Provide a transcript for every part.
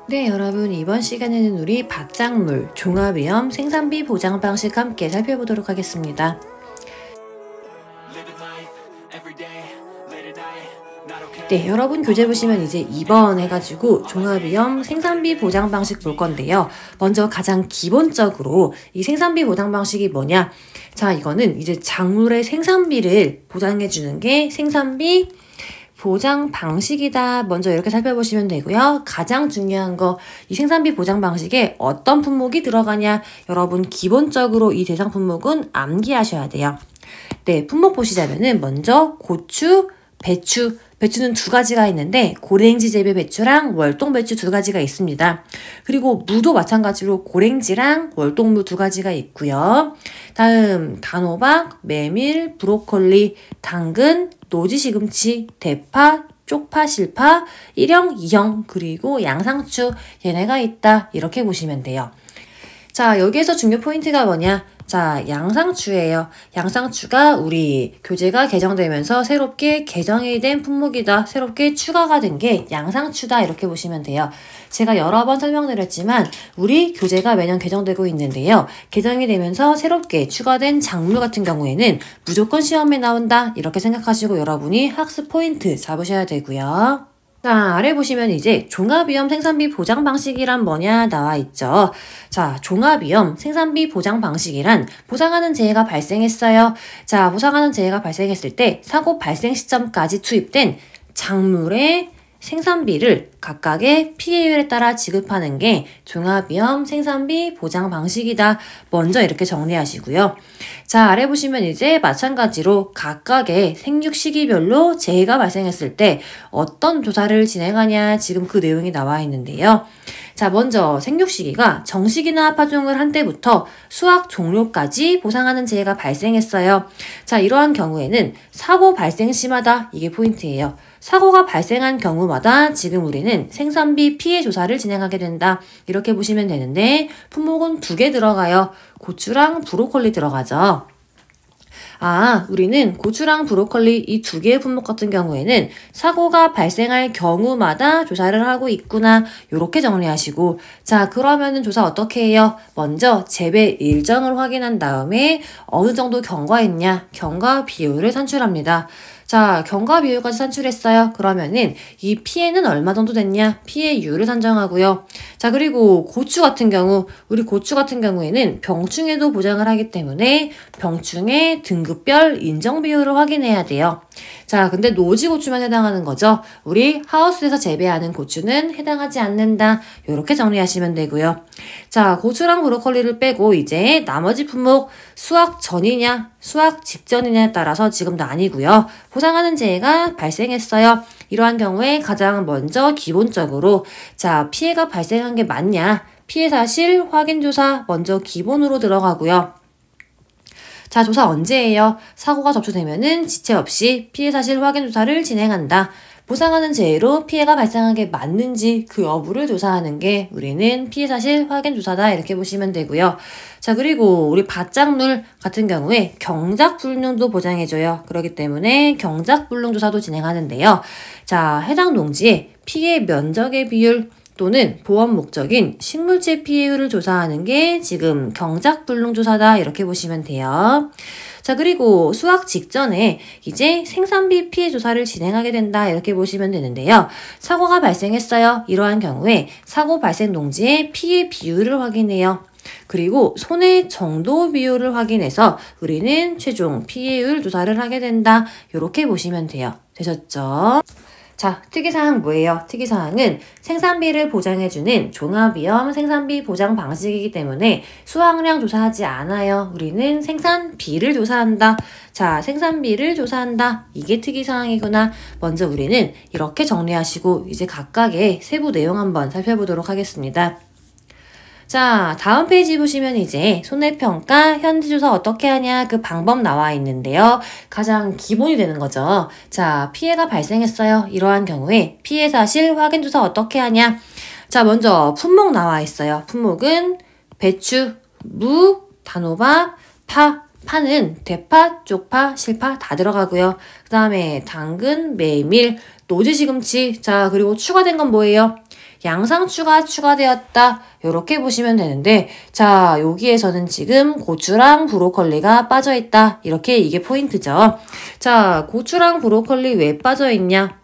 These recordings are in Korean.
네, 여러분 이번 시간에는 우리 밭작물, 종합위험, 생산비 보장 방식 함께 살펴보도록 하겠습니다. 네, 여러분 교재 보시면 이제 2번 해가지고 종합위험 생산비 보장 방식 볼 건데요. 먼저 가장 기본적으로 이 생산비 보장 방식이 뭐냐? 자, 이거는 이제 작물의 생산비를 보장해주는 게 생산비 보장 방식이다. 먼저 이렇게 살펴보시면 되고요. 가장 중요한 거, 이 생산비 보장 방식에 어떤 품목이 들어가냐? 여러분 기본적으로 이 대상 품목은 암기하셔야 돼요. 네, 품목 보시자면은 먼저 고추, 배추, 배추는 두 가지가 있는데 고랭지 재배 배추랑 월동 배추 두 가지가 있습니다. 그리고 무도 마찬가지로 고랭지랑 월동무 두 가지가 있고요. 다음 단호박, 메밀, 브로콜리, 당근, 노지 시금치, 대파, 쪽파, 실파, 1형, 2형, 그리고 양상추 얘네가 있다. 이렇게 보시면 돼요. 자, 여기에서 중요 포인트가 뭐냐? 자, 양상추예요. 양상추가 우리 교재가 개정되면서 새롭게 개정이 된 품목이다. 새롭게 추가가 된 게 양상추다. 이렇게 보시면 돼요. 제가 여러 번 설명드렸지만 우리 교재가 매년 개정되고 있는데요. 개정이 되면서 새롭게 추가된 작물 같은 경우에는 무조건 시험에 나온다. 이렇게 생각하시고 여러분이 학습 포인트 잡으셔야 되고요. 자, 아래 보시면 이제 종합위험 생산비 보장 방식이란 뭐냐 나와 있죠. 자, 종합위험 생산비 보장 방식이란 보상하는 재해가 발생했어요. 자, 보상하는 재해가 발생했을 때 사고 발생 시점까지 투입된 작물의 생산비를 각각의 피해율에 따라 지급하는 게 종합위험 생산비 보장 방식이다. 먼저 이렇게 정리하시고요. 자, 아래 보시면 이제 마찬가지로 각각의 생육 시기별로 재해가 발생했을 때 어떤 조사를 진행하냐 지금 그 내용이 나와 있는데요. 자, 먼저 생육 시기가 정식이나 파종을 한 때부터 수확 종료까지 보상하는 재해가 발생했어요. 자, 이러한 경우에는 사고 발생 시마다 이게 포인트예요. 사고가 발생한 경우마다 지금 우리는 생산비 피해 조사를 진행하게 된다. 이렇게 보시면 되는데 품목은 2개 들어가요. 고추랑 브로콜리 들어가죠. 아, 우리는 고추랑 브로콜리 이 2개의 품목 같은 경우에는 사고가 발생할 경우마다 조사를 하고 있구나. 요렇게 정리하시고 자, 그러면은 조사 어떻게 해요? 먼저 재배 일정을 확인한 다음에 어느 정도 경과했냐? 경과 비율을 산출합니다. 자, 경과 비율까지 산출했어요. 그러면은 이 피해는 얼마 정도 됐냐? 피해율을 산정하고요. 자, 그리고 고추 같은 경우, 우리 고추 같은 경우에는 병충해도 보장을 하기 때문에 병충해 등급별 인정 비율을 확인해야 돼요. 자, 근데 노지 고추만 해당하는 거죠. 우리 하우스에서 재배하는 고추는 해당하지 않는다. 요렇게 정리하시면 되고요. 자, 고추랑 브로콜리를 빼고 이제 나머지 품목 수확 전이냐, 수확 직전이냐에 따라서 지금 나뉘고요. 보상하는 재해가 발생했어요. 이러한 경우에 가장 먼저 기본적으로 자, 피해가 발생한 게 맞냐? 피해 사실 확인 조사 먼저 기본으로 들어가고요. 자, 조사 언제 해요? 사고가 접수되면은 지체 없이 피해 사실 확인 조사를 진행한다. 보상하는 재해로 피해가 발생한 게 맞는지 그 여부를 조사하는 게 우리는 피해 사실 확인 조사다. 이렇게 보시면 되고요. 자, 그리고 우리 밭작물 같은 경우에 경작불능도 보장해줘요. 그렇기 때문에 경작불능 조사도 진행하는데요. 자, 해당 농지의 피해 면적의 비율 또는 보험 목적인 식물체 피해율을 조사하는 게 지금 경작불능 조사다. 이렇게 보시면 돼요. 자, 그리고 수확 직전에 이제 생산비 피해 조사를 진행하게 된다. 이렇게 보시면 되는데요. 사고가 발생했어요. 이러한 경우에 사고 발생 농지의 피해 비율을 확인해요. 그리고 손해 정도 비율을 확인해서 우리는 최종 피해율 조사를 하게 된다. 이렇게 보시면 돼요. 되셨죠? 자, 특이사항 뭐예요? 특이사항은 생산비를 보장해주는 종합위험 생산비 보장 방식이기 때문에 수확량 조사하지 않아요. 우리는 생산비를 조사한다. 자, 생산비를 조사한다. 이게 특이사항이구나. 먼저 우리는 이렇게 정리하시고 이제 각각의 세부 내용 한번 살펴보도록 하겠습니다. 자, 다음 페이지 보시면 이제 손해평가, 현지조사 어떻게 하냐 그 방법 나와 있는데요. 가장 기본이 되는 거죠. 자, 피해가 발생했어요. 이러한 경우에 피해 사실 확인조사 어떻게 하냐. 자, 먼저 품목 나와 있어요. 품목은 배추, 무, 단호박, 파. 파는 대파, 쪽파, 실파 다 들어가고요. 그 다음에 당근, 메밀, 노지 시금치. 자, 그리고 추가된 건 뭐예요? 양상추가 추가되었다. 이렇게 보시면 되는데, 자, 여기에서는 지금 고추랑 브로콜리가 빠져있다. 이렇게 이게 포인트죠. 자, 고추랑 브로콜리 왜 빠져있냐?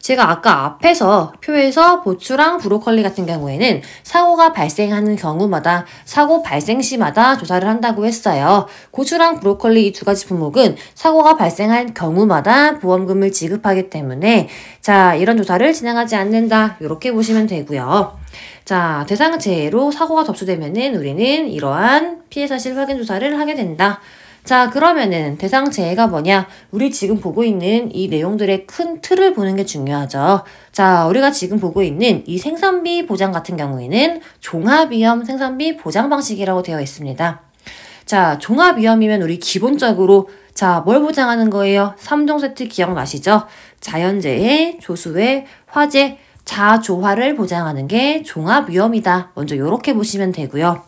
제가 아까 앞에서 표에서 고추랑 브로콜리 같은 경우에는 사고가 발생하는 경우마다 사고 발생 시마다 조사를 한다고 했어요. 고추랑 브로콜리 이 두 가지 품목은 사고가 발생한 경우마다 보험금을 지급하기 때문에 자, 이런 조사를 진행하지 않는다. 이렇게 보시면 되고요. 자, 대상재해로 사고가 접수되면은 우리는 이러한 피해 사실 확인 조사를 하게 된다. 자, 그러면은 대상재해가 뭐냐? 우리 지금 보고 있는 이 내용들의 큰 틀을 보는 게 중요하죠. 자, 우리가 지금 보고 있는 이 생산비 보장 같은 경우에는 종합위험 생산비 보장 방식이라고 되어 있습니다. 자, 종합위험이면 우리 기본적으로 자, 뭘 보장하는 거예요? 3종 세트 기억나시죠? 자연재해, 조수해, 화재, 자조화를 보장하는 게 종합위험이다. 먼저 이렇게 보시면 되고요.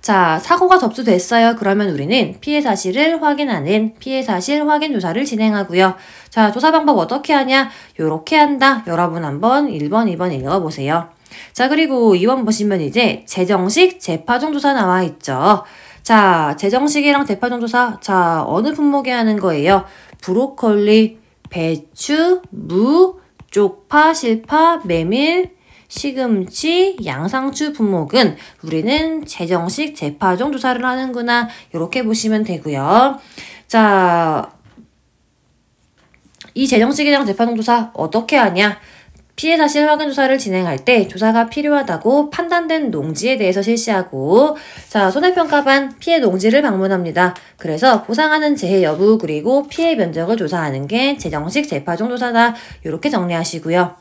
자, 사고가 접수됐어요. 그러면 우리는 피해 사실을 확인하는 피해 사실 확인 조사를 진행하고요. 자, 조사 방법 어떻게 하냐? 요렇게 한다. 여러분 한번 1번, 2번 읽어보세요. 자, 그리고 2번 보시면 이제 재정식 재파종 조사 나와 있죠. 자, 재정식이랑 재파종 조사. 자, 어느 품목에 하는 거예요? 브로콜리, 배추, 무, 쪽파, 실파, 메밀, 시금치, 양상추 품목은 우리는 재정식 재파종 조사를 하는구나. 이렇게 보시면 되고요. 자, 이 재정식이랑 재파종 조사 어떻게 하냐? 피해 사실 확인 조사를 진행할 때 조사가 필요하다고 판단된 농지에 대해서 실시하고 자, 손해평가반 피해 농지를 방문합니다. 그래서 보상하는 재해 여부 그리고 피해 면적을 조사하는 게 재정식 재파종 조사다. 이렇게 정리하시고요.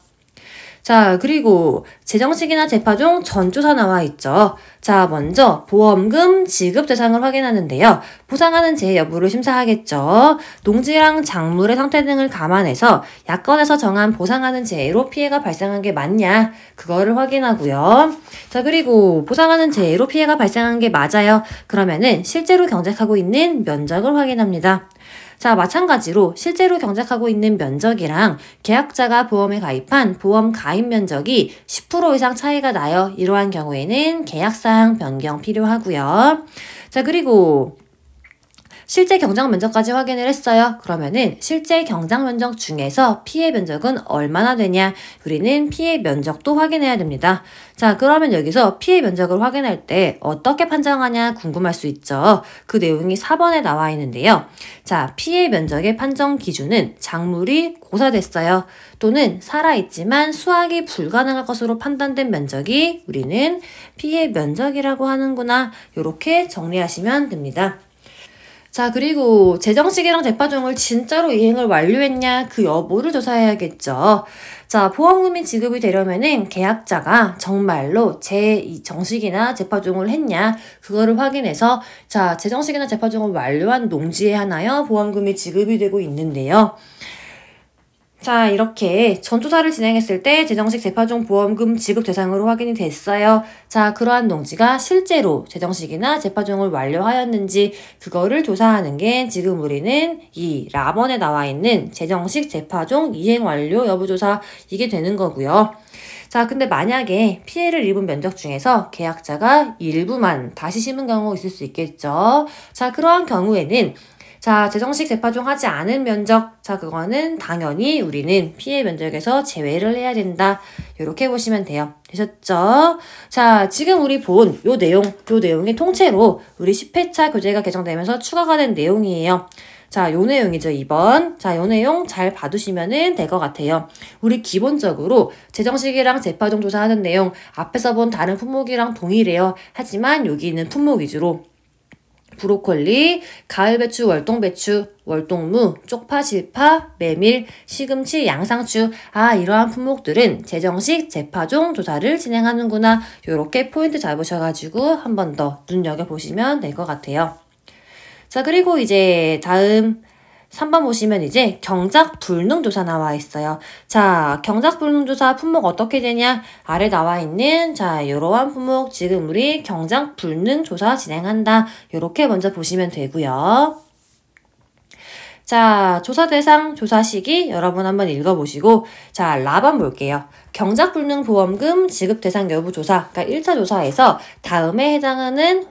자, 그리고 재정식이나 재파종 전조사 나와 있죠. 자, 먼저 보험금 지급 대상을 확인하는데요. 보상하는 재해 여부를 심사하겠죠. 농지랑 작물의 상태 등을 감안해서 약관에서 정한 보상하는 재해로 피해가 발생한 게 맞냐? 그거를 확인하고요. 자, 그리고 보상하는 재해로 피해가 발생한 게 맞아요. 그러면은 실제로 경작하고 있는 면적을 확인합니다. 자, 마찬가지로 실제로 경작하고 있는 면적이랑 계약자가 보험에 가입한 보험 가입 면적이 10% 이상 차이가 나요. 이러한 경우에는 계약사항 변경 필요하고요. 자, 그리고 실제 경작 면적까지 확인을 했어요. 그러면은 실제 경작 면적 중에서 피해 면적은 얼마나 되냐? 우리는 피해 면적도 확인해야 됩니다. 자, 그러면 여기서 피해 면적을 확인할 때 어떻게 판정하냐 궁금할 수 있죠. 그 내용이 4번에 나와 있는데요. 자, 피해 면적의 판정 기준은 작물이 고사됐어요. 또는 살아있지만 수확이 불가능할 것으로 판단된 면적이 우리는 피해 면적이라고 하는구나. 이렇게 정리하시면 됩니다. 자, 그리고 재정식이랑 재파종을 진짜로 이행을 완료했냐 그 여부를 조사해야겠죠. 자, 보험금이 지급이 되려면은 계약자가 정말로 재정식이나 재파종을 했냐 그거를 확인해서 자, 재정식이나 재파종을 완료한 농지에 하나요 보험금이 지급이 되고 있는데요. 자, 이렇게 전조사를 진행했을 때 재정식 재파종 보험금 지급 대상으로 확인이 됐어요. 자, 그러한 농지가 실제로 재정식이나 재파종을 완료하였는지 그거를 조사하는 게 지금 우리는 이 라번에 나와 있는 재정식 재파종 이행 완료 여부 조사 이게 되는 거고요. 자, 근데 만약에 피해를 입은 면적 중에서 계약자가 일부만 다시 심은 경우 있을 수 있겠죠. 자, 그러한 경우에는 자, 재정식 재파종 하지 않은 면적. 자, 그거는 당연히 우리는 피해 면적에서 제외를 해야 된다. 이렇게 보시면 돼요. 되셨죠? 자, 지금 우리 본 요 내용이 통째로 우리 10회차 교재가 개정되면서 추가가 된 내용이에요. 자, 요 내용이죠, 2번. 자, 요 내용 잘 봐두시면은 될 것 같아요. 우리 기본적으로 재정식이랑 재파종 조사하는 내용 앞에서 본 다른 품목이랑 동일해요. 하지만 여기 있는 품목 위주로 브로콜리, 가을배추, 월동배추, 월동무, 쪽파, 실파, 메밀, 시금치, 양상추 이러한 품목들은 재정식 재파종 조사를 진행하는구나. 요렇게 포인트 잡으셔가지고 한 번 더 눈여겨보시면 될 것 같아요. 자, 그리고 이제 다음 3번 보시면 이제 경작 불능 조사 나와 있어요. 자, 경작 불능 조사 품목 어떻게 되냐? 아래 나와 있는 자, 이러한 품목 지금 우리 경작 불능 조사 진행한다. 이렇게 먼저 보시면 되고요. 자, 조사 대상, 조사 시기 여러분 한번 읽어보시고 자, 라반 볼게요. 경작불능보험금 지급 대상 여부 조사, 그러니까 1차 조사에서 다음에 해당하는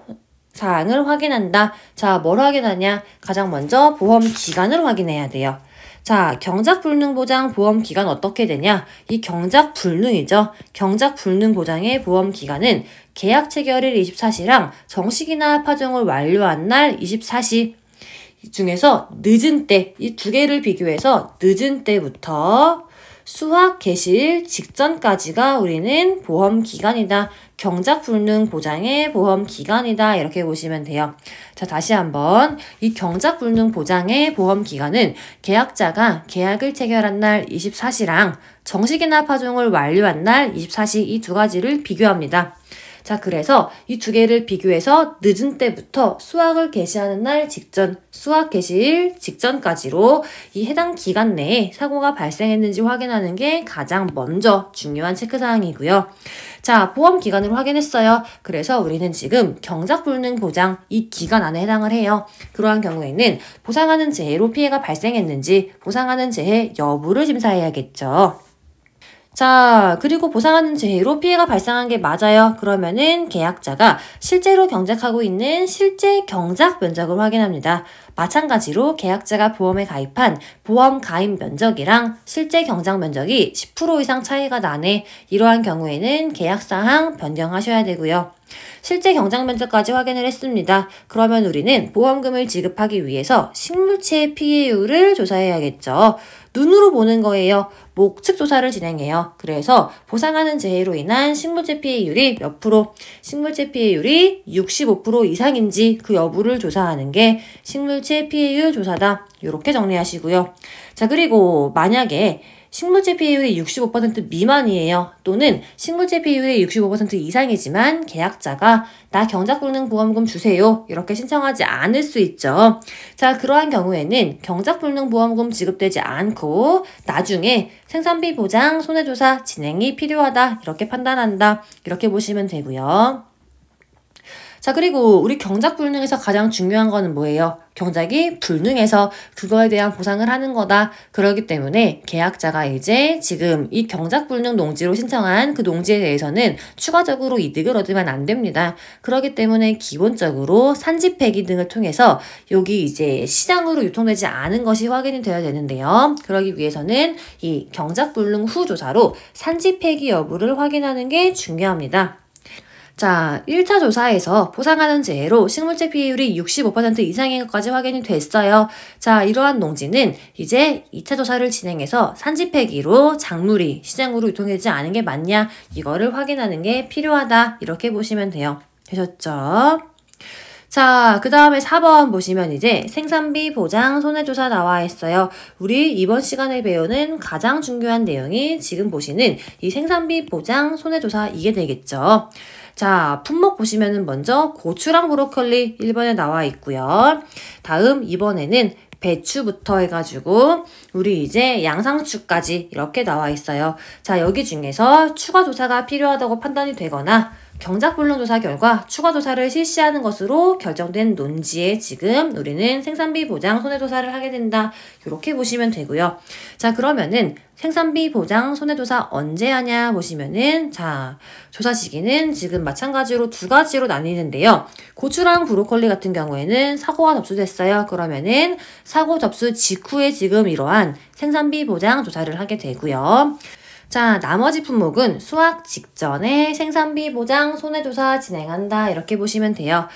사항을 확인한다. 자, 뭘 확인하냐? 가장 먼저 보험 기간을 확인해야 돼요. 자, 경작불능보장 보험기간 어떻게 되냐? 이 경작불능이죠. 경작불능보장의 보험기간은 계약 체결일 24시랑 정식이나 파종을 완료한 날 24시 중에서 늦은 때, 이 두 개를 비교해서 늦은 때부터 수확 개시일 직전까지가 우리는 보험기간이다. 경작불능 보장의 보험기간이다. 이렇게 보시면 돼요. 자, 다시 한번 이 경작불능 보장의 보험기간은 계약자가 계약을 체결한 날 24시랑 정식이나 파종을 완료한 날 24시 이 두 가지를 비교합니다. 자, 그래서 이 두 개를 비교해서 늦은 때부터 수확을 개시하는 날 직전, 수확 개시일 직전까지로 이 해당 기간 내에 사고가 발생했는지 확인하는 게 가장 먼저 중요한 체크사항이고요. 자, 보험 기간으로 확인했어요. 그래서 우리는 지금 경작불능 보장 이 기간 안에 해당을 해요. 그러한 경우에는 보상하는 재해로 피해가 발생했는지 보상하는 재해 여부를 심사해야겠죠. 자, 그리고 보상하는 재해로 피해가 발생한 게 맞아요. 그러면은 계약자가 실제로 경작하고 있는 실제 경작 면적을 확인합니다. 마찬가지로 계약자가 보험에 가입한 보험 가입 면적이랑 실제 경작 면적이 10% 이상 차이가 나네. 이러한 경우에는 계약사항 변경하셔야 되고요. 실제 경작 면적까지 확인을 했습니다. 그러면 우리는 보험금을 지급하기 위해서 식물체 피해율을 조사해야겠죠. 눈으로 보는 거예요. 목측 조사를 진행해요. 그래서 보상하는 재해로 인한 식물체 피해율이 몇 프로, 식물체 피해율이 65% 이상인지 그 여부를 조사하는 게 식물체 피해율 조사다. 이렇게 정리하시고요. 자, 그리고 만약에 식물체 피해율이 65% 미만이에요. 또는 식물체 피해율이 65% 이상이지만 계약자가 나 경작불능 보험금 주세요. 이렇게 신청하지 않을 수 있죠. 자, 그러한 경우에는 경작불능 보험금 지급되지 않고 나중에 생산비 보장 손해조사 진행이 필요하다. 이렇게 판단한다. 이렇게 보시면 되고요. 자, 그리고 우리 경작불능에서 가장 중요한 거는 뭐예요? 경작이 불능해서 그거에 대한 보상을 하는 거다. 그렇기 때문에 계약자가 이제 지금 이 경작불능 농지로 신청한 그 농지에 대해서는 추가적으로 이득을 얻으면 안 됩니다. 그렇기 때문에 기본적으로 산지 폐기 등을 통해서 여기 이제 시장으로 유통되지 않은 것이 확인이 되어야 되는데요. 그러기 위해서는 이 경작불능 후 조사로 산지 폐기 여부를 확인하는 게 중요합니다. 자, 1차 조사에서 보상하는 재해로 식물체 피해율이 65% 이상인 것까지 확인이 됐어요. 자, 이러한 농지는 이제 2차 조사를 진행해서 산지 폐기로 작물이 시장으로 유통되지 않은 게 맞냐 이거를 확인하는 게 필요하다. 이렇게 보시면 돼요. 되셨죠? 자, 그 다음에 4번 보시면 이제 생산비 보장 손해조사 나와 있어요. 우리 이번 시간에 배우는 가장 중요한 내용이 지금 보시는 이 생산비 보장 손해조사 이게 되겠죠. 자, 품목 보시면은 먼저 고추랑 브로콜리 1번에 나와 있고요. 다음 2번에는 배추부터 해가지고 우리 이제 양상추까지 이렇게 나와 있어요. 자, 여기 중에서 추가 조사가 필요하다고 판단이 되거나 경작불능 조사 결과 추가 조사를 실시하는 것으로 결정된 논지에 지금 우리는 생산비 보장 손해조사를 하게 된다. 이렇게 보시면 되고요. 자, 그러면은 생산비 보장 손해조사 언제 하냐 보시면은 자, 조사 시기는 지금 마찬가지로 두 가지로 나뉘는데요. 고추랑 브로콜리 같은 경우에는 사고가 접수됐어요. 그러면은 사고 접수 직후에 지금 이러한 생산비 보장 조사를 하게 되고요. 자, 나머지 품목은 수확 직전에 생산비 보장 손해조사 진행한다. 이렇게 보시면 돼요.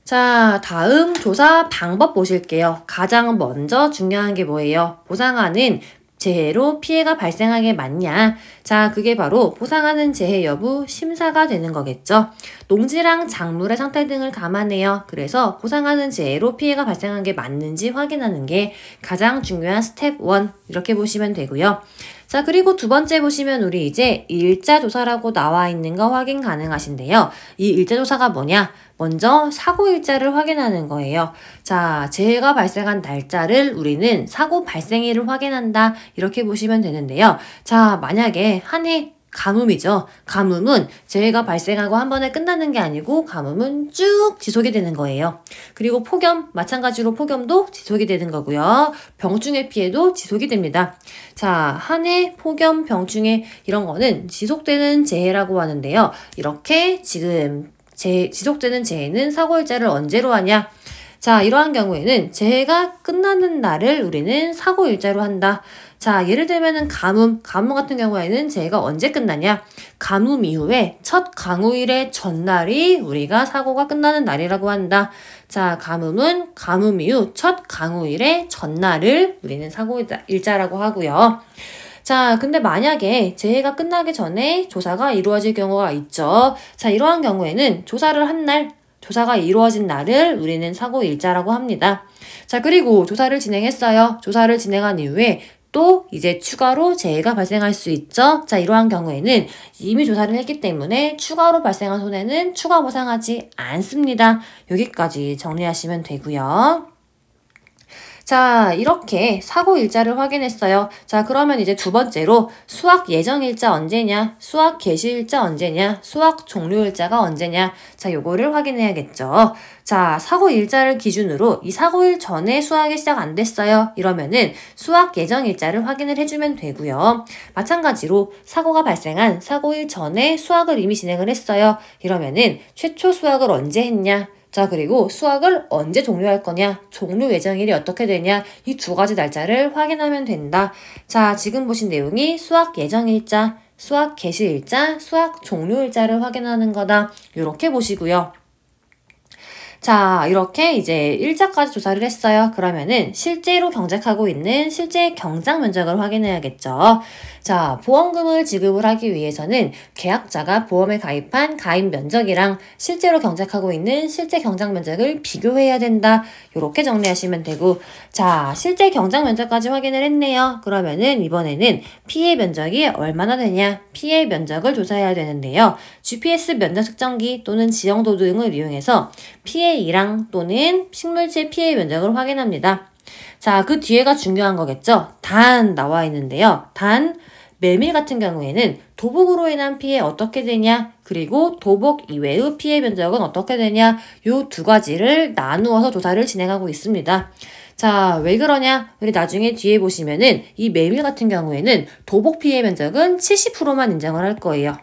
자, 다음 조사 방법 보실게요. 가장 먼저 중요한 게 뭐예요? 보상하는 재해로 피해가 발생한 게 맞냐? 자, 그게 바로 보상하는 재해 여부 심사가 되는 거겠죠. 농지랑 작물의 상태 등을 감안해요. 그래서 보상하는 재해로 피해가 발생한 게 맞는지 확인하는 게 가장 중요한 스텝 1 이렇게 보시면 되고요. 자, 그리고 두 번째 보시면 우리 이제 일자 조사라고 나와 있는 거 확인 가능하신데요. 이 일자 조사가 뭐냐? 먼저 사고 일자를 확인하는 거예요. 자, 재해가 발생한 날짜를 우리는 사고 발생일을 확인한다. 이렇게 보시면 되는데요. 자, 만약에 한 해 가뭄이죠. 가뭄은 재해가 발생하고 한 번에 끝나는 게 아니고 가뭄은 쭉 지속이 되는 거예요. 그리고 폭염, 마찬가지로 폭염도 지속이 되는 거고요. 병충해 피해도 지속이 됩니다. 자, 한 해 폭염, 병충해 이런 거는 지속되는 재해라고 하는데요. 이렇게 지금 지속되는 재해는 사고일자를 언제로 하냐? 자, 이러한 경우에는 재해가 끝나는 날을 우리는 사고일자로 한다. 자, 예를 들면은 가뭄 같은 경우에는 재해가 언제 끝나냐? 가뭄 이후에 첫 강우일의 전날이 우리가 사고가 끝나는 날이라고 한다. 자, 가뭄은 가뭄 이후 첫 강우일의 전날을 우리는 사고일자라고 하고요. 자, 근데 만약에 재해가 끝나기 전에 조사가 이루어질 경우가 있죠. 자, 이러한 경우에는 조사를 한 날, 조사가 이루어진 날을 우리는 사고일자라고 합니다. 자, 그리고 조사를 진행했어요. 조사를 진행한 이후에 또 이제 추가로 재해가 발생할 수 있죠. 자, 이러한 경우에는 이미 조사를 했기 때문에 추가로 발생한 손해는 추가 보상하지 않습니다. 여기까지 정리하시면 되고요. 자, 이렇게 사고 일자를 확인했어요. 자, 그러면 이제 두 번째로 수학 예정 일자 언제냐, 수학 개시 일자 언제냐, 수학 종료 일자가 언제냐. 자, 요거를 확인해야겠죠. 자, 사고 일자를 기준으로 이 사고일 전에 수학이 시작 안 됐어요. 이러면은 수학 예정 일자를 확인을 해주면 되고요. 마찬가지로 사고가 발생한 사고일 전에 수학을 이미 진행을 했어요. 이러면은 최초 수학을 언제 했냐, 자, 그리고 수학을 언제 종료할 거냐, 종료 예정일이 어떻게 되냐, 이 두 가지 날짜를 확인하면 된다. 자, 지금 보신 내용이 수학 예정일자, 수학 개시일자, 수학 종료일자를 확인하는 거다. 이렇게 보시고요. 자, 이렇게 이제 일자까지 조사를 했어요. 그러면은 실제로 경작하고 있는 실제 경작 면적을 확인해야겠죠. 자, 보험금을 지급을 하기 위해서는 계약자가 보험에 가입한 가입 면적이랑 실제로 경작하고 있는 실제 경작 면적을 비교해야 된다. 이렇게 정리하시면 되고, 자, 실제 경작 면적까지 확인을 했네요. 그러면은 이번에는 피해 면적이 얼마나 되냐, 피해 면적을 조사해야 되는데요. GPS 면적 측정기 또는 지형도 등을 이용해서 피해이랑 또는 식물체 피해 면적을 확인합니다. 자, 그 뒤에가 중요한 거겠죠. 단 나와 있는데요. 단 매밀 같은 경우에는 도복으로 인한 피해 어떻게 되냐, 그리고 도복 이외의 피해 면적은 어떻게 되냐, 요 두 가지를 나누어서 조사를 진행하고 있습니다. 자, 왜 그러냐? 우리 나중에 뒤에 보시면은 이 매밀 같은 경우에는 도복 피해 면적은 70%만 인정을 할 거예요.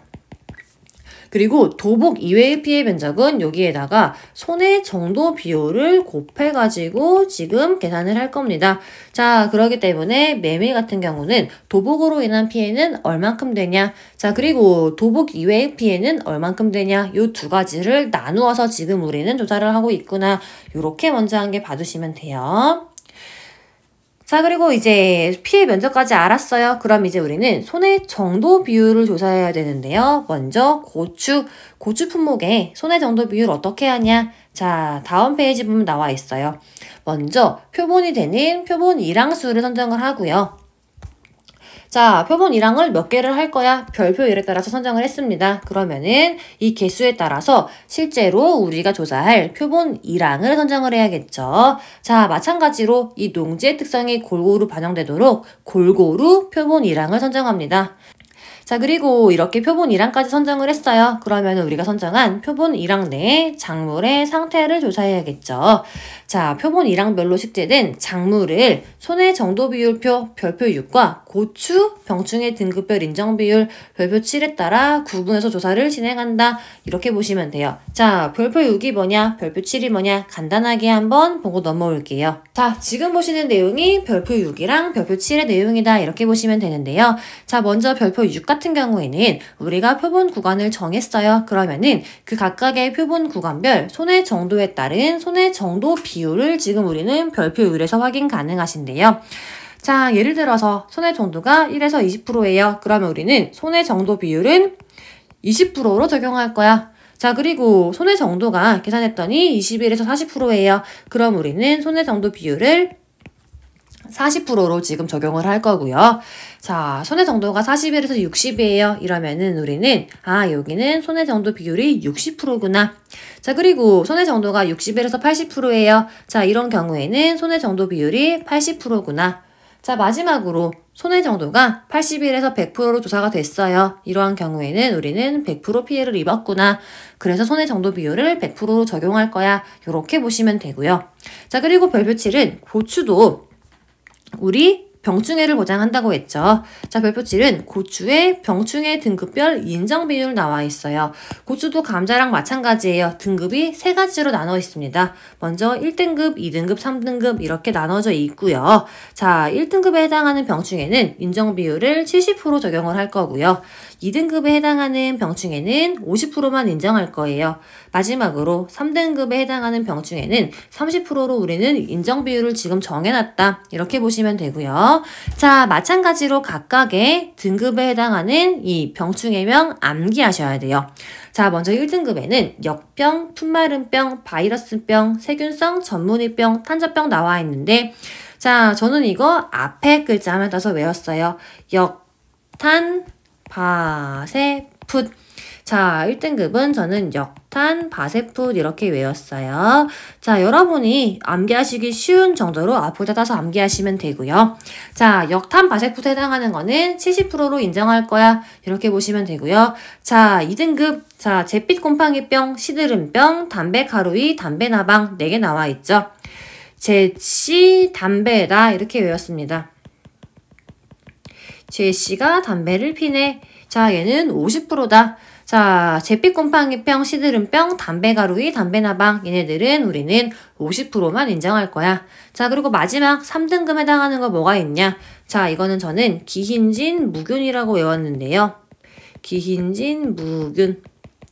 그리고 도복 이외의 피해 면적은 여기에다가 손해 정도 비율을 곱해가지고 지금 계산을 할 겁니다. 자, 그렇기 때문에 매밀 같은 경우는 도복으로 인한 피해는 얼만큼 되냐, 자, 그리고 도복 이외의 피해는 얼만큼 되냐, 요 두 가지를 나누어서 지금 우리는 조사를 하고 있구나. 요렇게 먼저 한 개 봐주시면 돼요. 자, 그리고 이제 피해 면적까지 알았어요. 그럼 이제 우리는 손해 정도 비율을 조사해야 되는데요. 먼저 고추 품목의 손해 정도 비율 어떻게 하냐? 자, 다음 페이지 보면 나와 있어요. 먼저 표본이 되는 표본 일항수를 선정을 하고요. 자, 표본 1항을 몇 개를 할 거야? 별표 1에 따라서 선정을 했습니다. 그러면은 이 개수에 따라서 실제로 우리가 조사할 표본 1항을 선정을 해야겠죠. 자, 마찬가지로 이 농지의 특성이 골고루 반영되도록 골고루 표본 1항을 선정합니다. 자, 그리고 이렇게 표본 1항까지 선정을 했어요. 그러면 우리가 선정한 표본 1항 내에 작물의 상태를 조사해야겠죠. 자, 표본 1항별로 식재된 작물을 손해 정도 비율표 별표 6과 고추 병충해 등급별 인정 비율 별표 7에 따라 구분해서 조사를 진행한다. 이렇게 보시면 돼요. 자, 별표 6이 뭐냐, 별표 7이 뭐냐 간단하게 한번 보고 넘어올게요. 자, 지금 보시는 내용이 별표 6이랑 별표 7의 내용이다. 이렇게 보시면 되는데요. 자, 먼저 별표 6 같은 경우에는 우리가 표본 구간을 정했어요. 그러면은 그 각각의 표본 구간별 손해 정도에 따른 손해 정도 비율을 지금 우리는 별표 1에서 확인 가능하신데요. 자, 예를 들어서 손해 정도가 1에서 20%예요. 그러면 우리는 손해 정도 비율은 20%로 적용할 거야. 자, 그리고 손해 정도가 계산했더니 21에서 40%예요. 그럼 우리는 손해 정도 비율을 40%로 지금 적용을 할 거고요. 자, 손해 정도가 41에서 60이에요. 이러면은 우리는 여기는 손해 정도 비율이 60%구나. 자, 그리고 손해 정도가 61에서 80%예요. 자, 이런 경우에는 손해 정도 비율이 80%구나. 자, 마지막으로 손해 정도가 81에서 100%로 조사가 됐어요. 이러한 경우에는 우리는 100% 피해를 입었구나. 그래서 손해 정도 비율을 100%로 적용할 거야. 이렇게 보시면 되고요. 자, 그리고 별표 7은 고추도 우리 병충해를 보장한다고 했죠. 자, 별표 7은 고추의 병충해 등급별 인정 비율 나와 있어요. 고추도 감자랑 마찬가지예요. 등급이 세 가지로 나눠 있습니다. 먼저 1등급, 2등급, 3등급 이렇게 나눠져 있고요. 자, 1등급에 해당하는 병충해는 인정 비율을 70% 적용을 할 거고요. 2등급에 해당하는 병충해는 50%만 인정할 거예요. 마지막으로 3등급에 해당하는 병충해는 30%로 우리는 인정 비율을 지금 정해놨다. 이렇게 보시면 되고요. 자, 마찬가지로 각각의 등급에 해당하는 이 병충해명 암기하셔야 돼요. 자, 먼저 1등급에는 역병, 품마름병, 바이러스병, 세균성 전문의병, 탄저병 나와 있는데 자, 저는 이거 앞에 글자만 따서 외웠어요. 역, 탄, 바세풋. 자, 1등급은 저는 역탄, 바세풋 이렇게 외웠어요. 자, 여러분이 암기하시기 쉬운 정도로 앞으로 따서 암기하시면 되고요. 자, 역탄, 바세풋에 해당하는 거는 70%로 인정할 거야. 이렇게 보시면 되고요. 자, 2등급. 자, 잿빛 곰팡이병, 시드름병, 담배 가루이, 담배 나방 4개 나와 있죠. 제씨 담배다 이렇게 외웠습니다. 제씨가 담배를 피네. 자, 얘는 50%다. 자, 잿빛 곰팡이병, 시드름병, 담배 가루이, 담배 나방 얘네들은 우리는 50%만 인정할 거야. 자, 그리고 마지막 3등급에 해당하는 거 뭐가 있냐? 자, 이거는 저는 기흰진 무균이라고 외웠는데요. 기흰진 무균.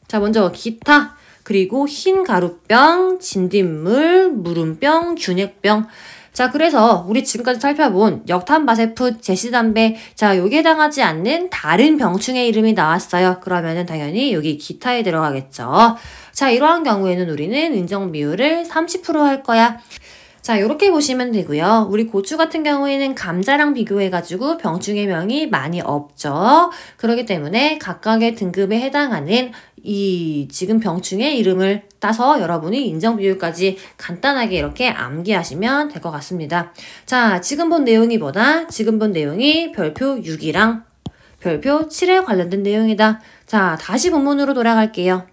자, 먼저 기타. 그리고 흰 가루병, 진딧물, 무름병, 균핵병. 자, 그래서 우리 지금까지 살펴본 역탄, 바세풋, 제시담배, 자, 여기에 해당하지 않는 다른 병충해 이름이 나왔어요. 그러면은 당연히 여기 기타에 들어가겠죠. 자, 이러한 경우에는 우리는 인정 비율을 30% 할 거야. 자, 이렇게 보시면 되고요. 우리 고추 같은 경우에는 감자랑 비교해가지고 병충해명이 많이 없죠. 그렇기 때문에 각각의 등급에 해당하는 이 지금 병충해 이름을 따서 여러분이 인정 비율까지 간단하게 이렇게 암기하시면 될 것 같습니다. 자, 지금 본 내용이 뭐다? 지금 본 내용이 별표 6이랑 별표 7에 관련된 내용이다. 자, 다시 본문으로 돌아갈게요.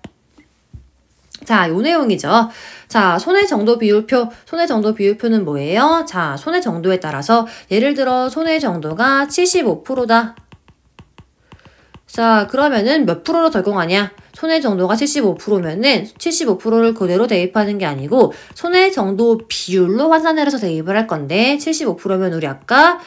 자, 요 내용이죠. 자, 손해 정도 비율표. 손해 정도 비율표는 뭐예요? 자, 손해 정도에 따라서 예를 들어 손해 정도가 75%다. 자, 그러면은 몇 프로로 적용하냐? 손해 정도가 75%면은 75%를 그대로 대입하는 게 아니고 손해 정도 비율로 환산을 해서 대입을 할 건데 75%면 우리 아까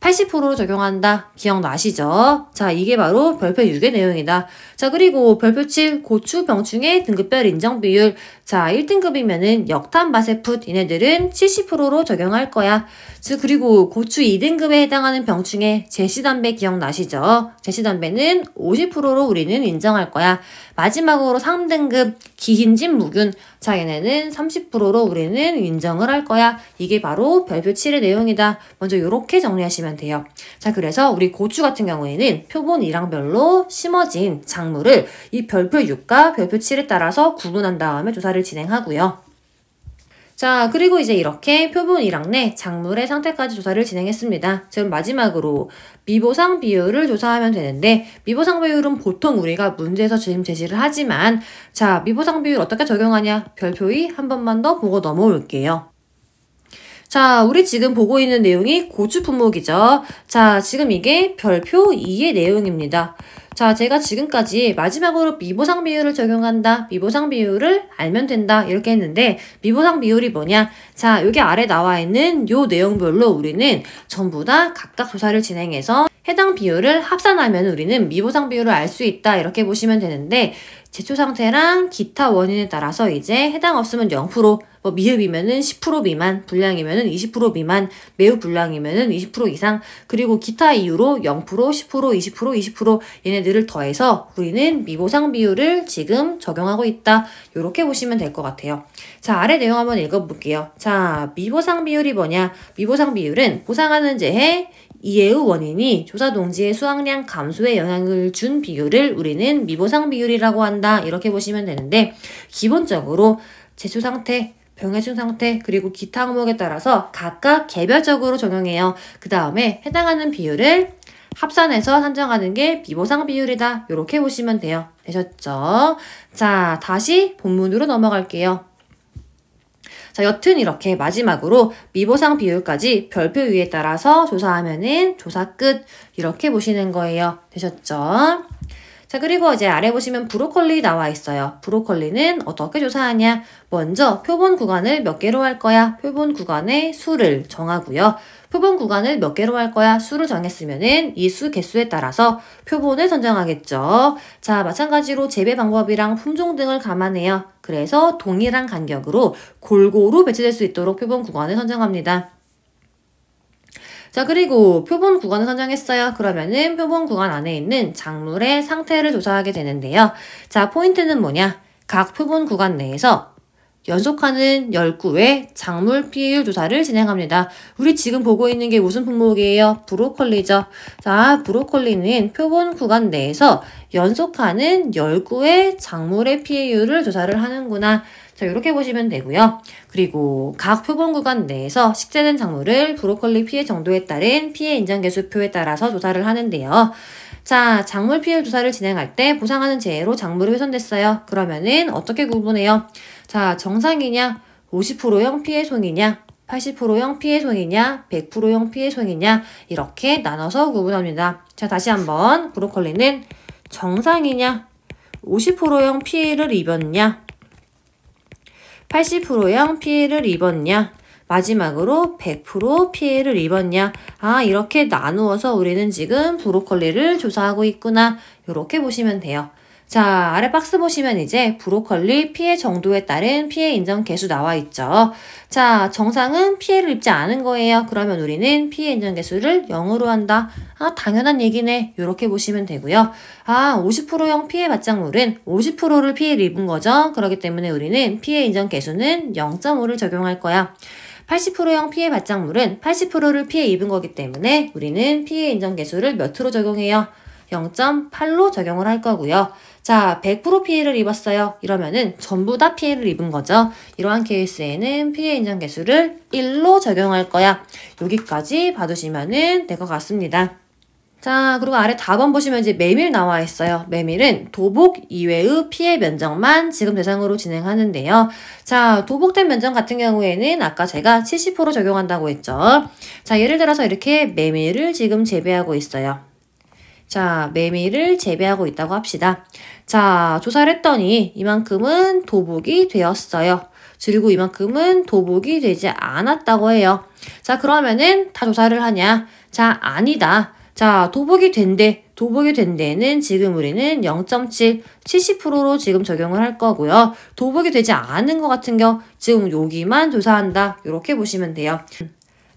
80%로 적용한다. 기억나시죠? 자, 이게 바로 별표 6의 내용이다. 자, 그리고 별표 7 고추 병충해 등급별 인정 비율. 자, 1등급이면은 역탄, 바세풋 얘네들은 70%로 적용할 거야. 즉, 그리고 고추 2등급에 해당하는 병충해 제시담배 기억나시죠? 제시담배는 50%로 우리는 인정할 거야. 마지막으로 3등급 기흰진 무균. 자, 얘네는 30%로 우리는 인정을 할 거야. 이게 바로 별표 7의 내용이다. 먼저 이렇게 정리하시면 돼요. 자, 그래서 우리 고추 같은 경우에는 표본 1항별로 심어진 작물을 이 별표 6과 별표 7에 따라서 구분한 다음에 조사를 진행하고요. 자, 그리고 이제 이렇게 표본 1항 내 작물의 상태까지 조사를 진행했습니다. 지금 마지막으로 미보상 비율을 조사하면 되는데 미보상 비율은 보통 우리가 문제에서 지금 제시를 하지만 자, 미보상 비율 어떻게 적용하냐? 별표 2 한 번만 더 보고 넘어올게요. 자, 우리 지금 보고 있는 내용이 고추 품목이죠. 자, 지금 이게 별표 2의 내용입니다. 자, 제가 지금까지 마지막으로 미보상 비율을 적용한다. 미보상 비율을 알면 된다. 이렇게 했는데 미보상 비율이 뭐냐? 자, 여기 아래 나와 있는 요 내용별로 우리는 전부 다 각각 조사를 진행해서 해당 비율을 합산하면 우리는 미보상 비율을 알 수 있다. 이렇게 보시면 되는데 제초 상태랑 기타 원인에 따라서 이제 해당 없으면 0%, 뭐 미흡이면은 10% 미만, 불량이면은 20% 미만, 매우 불량이면은 20% 이상, 그리고 기타 이유로 0%, 10%, 20%, 20% 얘네들을 더해서 우리는 미보상 비율을 지금 적용하고 있다. 이렇게 보시면 될 것 같아요. 자, 아래 내용 한번 읽어볼게요. 자, 미보상 비율이 뭐냐? 미보상 비율은 보상하는 재해 이해의 원인이 조사 동지의 수확량 감소에 영향을 준 비율을 우리는 미보상 비율이라고 한다. 이렇게 보시면 되는데 기본적으로 제초 상태, 병해충 상태, 그리고 기타 항목에 따라서 각각 개별적으로 적용해요. 그 다음에 해당하는 비율을 합산해서 산정하는 게 미보상 비율이다. 이렇게 보시면 돼요. 되셨죠? 자, 다시 본문으로 넘어갈게요. 자, 여튼 이렇게 마지막으로 미보상 비율까지 별표 위에 따라서 조사하면은 조사 끝. 이렇게 보시는 거예요. 되셨죠? 자, 그리고 이제 아래 보시면 브로콜리 나와 있어요. 브로콜리는 어떻게 조사하냐? 먼저 표본 구간을 몇 개로 할 거야? 표본 구간의 수를 정하고요. 표본 구간을 몇 개로 할 거야? 수를 정했으면은 이 수 개수에 따라서 표본을 선정하겠죠. 자, 마찬가지로 재배 방법이랑 품종 등을 감안해요. 그래서 동일한 간격으로 골고루 배치될 수 있도록 표본 구간을 선정합니다. 자, 그리고 표본 구간을 선정했어요. 그러면은 표본 구간 안에 있는 작물의 상태를 조사하게 되는데요. 자, 포인트는 뭐냐? 각 표본 구간 내에서 연속하는 10구의 작물 피해율 조사를 진행합니다. 우리 지금 보고 있는 게 무슨 품목이에요? 브로콜리죠. 자, 브로콜리는 표본 구간 내에서 연속하는 10구의 작물의 피해율을 조사를 하는구나. 자, 이렇게 보시면 되고요. 그리고 각 표본 구간 내에서 식재된 작물을 브로콜리 피해 정도에 따른 피해 인정 개수표에 따라서 조사를 하는데요. 자, 작물 피해율 조사를 진행할 때 보상하는 재해로 작물이 훼손됐어요. 그러면은 어떻게 구분해요? 자, 정상이냐, 50%형 피해손이냐, 80%형 피해손이냐, 100%형 피해손이냐 이렇게 나눠서 구분합니다. 자, 다시 한번 브로콜리는 정상이냐, 50%형 피해를 입었냐, 80%형 피해를 입었냐, 마지막으로 100% 피해를 입었냐. 아, 이렇게 나누어서 우리는 지금 브로콜리를 조사하고 있구나. 이렇게 보시면 돼요. 자, 아래 박스 보시면 이제 브로콜리 피해 정도에 따른 피해 인정 개수 나와 있죠. 자, 정상은 피해를 입지 않은 거예요. 그러면 우리는 피해 인정 개수를 0으로 한다. 아, 당연한 얘기네. 이렇게 보시면 되고요. 아, 50%형 피해 맞작물은 50%를 피해를 입은 거죠. 그렇기 때문에 우리는 피해 인정 개수는 0.5를 적용할 거야. 80%형 피해 발작물은 80%를 피해 입은 거기 때문에 우리는 피해 인정 개수를 몇으로 적용해요? 0.8로 적용을 할 거고요. 자, 100% 피해를 입었어요. 이러면은 전부 다 피해를 입은 거죠. 이러한 케이스에는 피해 인정 개수를 1로 적용할 거야. 여기까지 봐두시면은 될 것 같습니다. 자, 그리고 아래 답안 보시면 이제 메밀 나와 있어요. 메밀은 도복 이외의 피해 면적만 지금 대상으로 진행하는데요. 자, 도복된 면적 같은 경우에는 아까 제가 70% 적용한다고 했죠. 자, 예를 들어서 이렇게 메밀을 지금 재배하고 있어요. 자, 메밀을 재배하고 있다고 합시다. 자, 조사를 했더니 이만큼은 도복이 되었어요. 그리고 이만큼은 도복이 되지 않았다고 해요. 자, 그러면은 다 조사를 하냐? 자, 아니다. 자, 도복이 된 데는 지금 우리는 0.7, 70%로 지금 적용을 할 거고요. 도복이 되지 않은 것 같은 경우 지금 여기만 조사한다. 이렇게 보시면 돼요.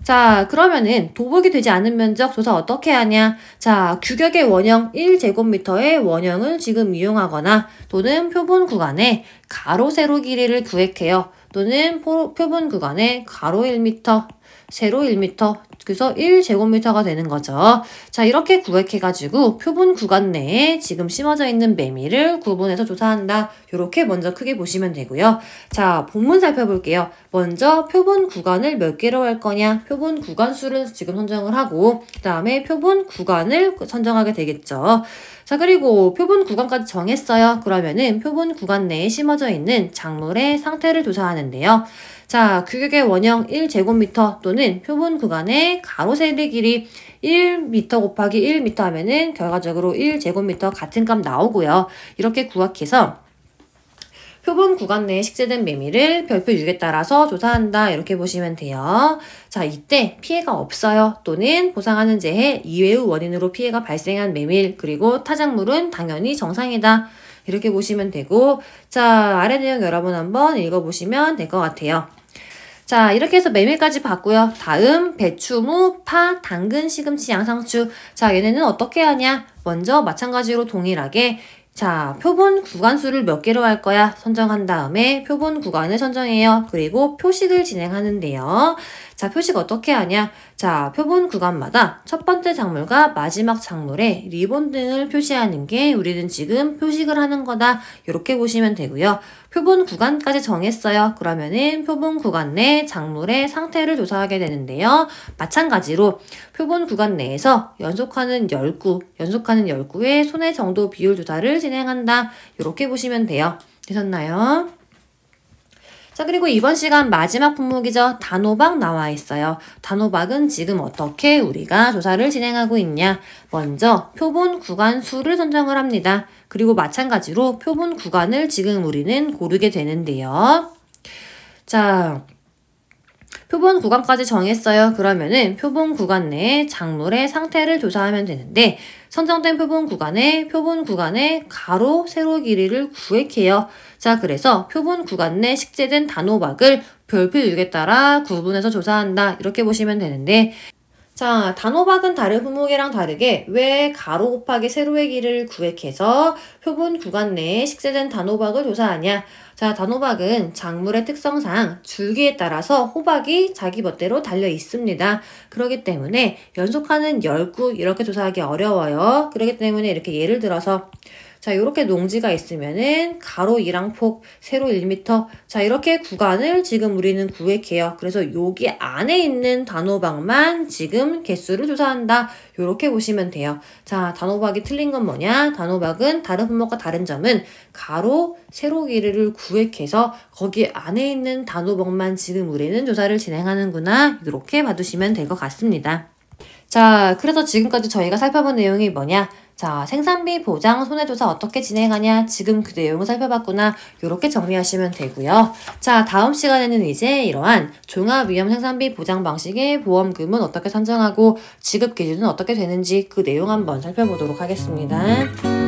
자, 그러면은 도복이 되지 않은 면적 조사 어떻게 하냐? 자, 규격의 원형 1제곱미터의 원형을 지금 이용하거나 또는 표본 구간의 가로 세로 길이를 구획해요. 또는 표본 구간의 가로 1m, 세로 1m, 그래서 1제곱미터가 되는 거죠. 자, 이렇게 구획해가지고 표본 구간 내에 지금 심어져 있는 메밀을 구분해서 조사한다. 이렇게 먼저 크게 보시면 되고요. 자, 본문 살펴볼게요. 먼저 표본 구간을 몇 개로 할 거냐? 표본 구간 수를 지금 선정을 하고 그 다음에 표본 구간을 선정하게 되겠죠. 자, 그리고 표본 구간까지 정했어요. 그러면은 표본 구간 내에 심어져 있는 작물의 상태를 조사하는데요. 자, 규격의 원형 1제곱미터 또는 표본 구간의 가로 세로 길이 1m 곱하기 1m 하면은 결과적으로 1제곱미터 같은 값 나오고요. 이렇게 구획해서 표본 구간 내에 식재된 메밀을 별표 6에 따라서 조사한다. 이렇게 보시면 돼요. 자, 이때 피해가 없어요. 또는 보상하는 재해 이외의 원인으로 피해가 발생한 메밀 그리고 타작물은 당연히 정상이다. 이렇게 보시면 되고 자, 아래 내용 여러분 한번 읽어보시면 될 것 같아요. 자, 이렇게 해서 메밀까지 봤고요. 다음 배추, 무, 파, 당근, 시금치, 양상추. 자, 얘네는 어떻게 하냐? 먼저 마찬가지로 동일하게 자, 표본 구간수를 몇 개로 할 거야? 선정한 다음에 표본 구간을 선정해요. 그리고 표식을 진행하는데요. 자, 표식 어떻게 하냐? 자, 표본 구간마다 첫 번째 작물과 마지막 작물에 리본 등을 표시하는 게 우리는 지금 표식을 하는 거다. 이렇게 보시면 되고요. 표본 구간까지 정했어요. 그러면은 표본 구간 내 작물의 상태를 조사하게 되는데요. 마찬가지로 표본 구간 내에서 연속하는 열구의 손해 정도 비율 조사를 진행한다. 이렇게 보시면 돼요. 되셨나요? 자, 그리고 이번 시간 마지막 품목이죠. 단호박 나와 있어요. 단호박은 지금 어떻게 우리가 조사를 진행하고 있냐. 먼저 표본 구간 수를 선정을 합니다. 그리고 마찬가지로 표본 구간을 지금 우리는 고르게 되는데요. 자, 표본 구간까지 정했어요. 그러면은 표본 구간 내에 작물의 상태를 조사하면 되는데 선정된 표본 구간에 가로, 세로 길이를 구획해요. 자, 그래서 표본 구간 내 식재된 단호박을 별표 6에 따라 구분해서 조사한다. 이렇게 보시면 되는데 자, 단호박은 다른 품목이랑 다르게 왜 가로 곱하기 세로의 길이를 구획해서 표본 구간 내에 식재된 단호박을 조사하냐? 자, 단호박은 작물의 특성상 줄기에 따라서 호박이 자기 멋대로 달려 있습니다. 그렇기 때문에 연속하는 열구 이렇게 조사하기 어려워요. 그렇기 때문에 이렇게 예를 들어서 자, 이렇게 농지가 있으면은 가로 2랑폭, 세로 1m. 자, 이렇게 구간을 지금 우리는 구획해요. 그래서 여기 안에 있는 단호박만 지금 개수를 조사한다. 이렇게 보시면 돼요. 자, 단호박이 틀린 건 뭐냐? 단호박은 다른 품목과 다른 점은 가로, 세로 길이를 구획해서 거기 안에 있는 단호박만 지금 우리는 조사를 진행하는구나. 이렇게 봐두시면 될 것 같습니다. 자, 그래서 지금까지 저희가 살펴본 내용이 뭐냐? 자, 생산비 보장 손해조사 어떻게 진행하냐? 지금 그 내용을 살펴봤구나. 이렇게 정리하시면 되고요. 자, 다음 시간에는 이제 이러한 종합위험 생산비 보장 방식의 보험금은 어떻게 산정하고 지급 기준은 어떻게 되는지 그 내용 한번 살펴보도록 하겠습니다.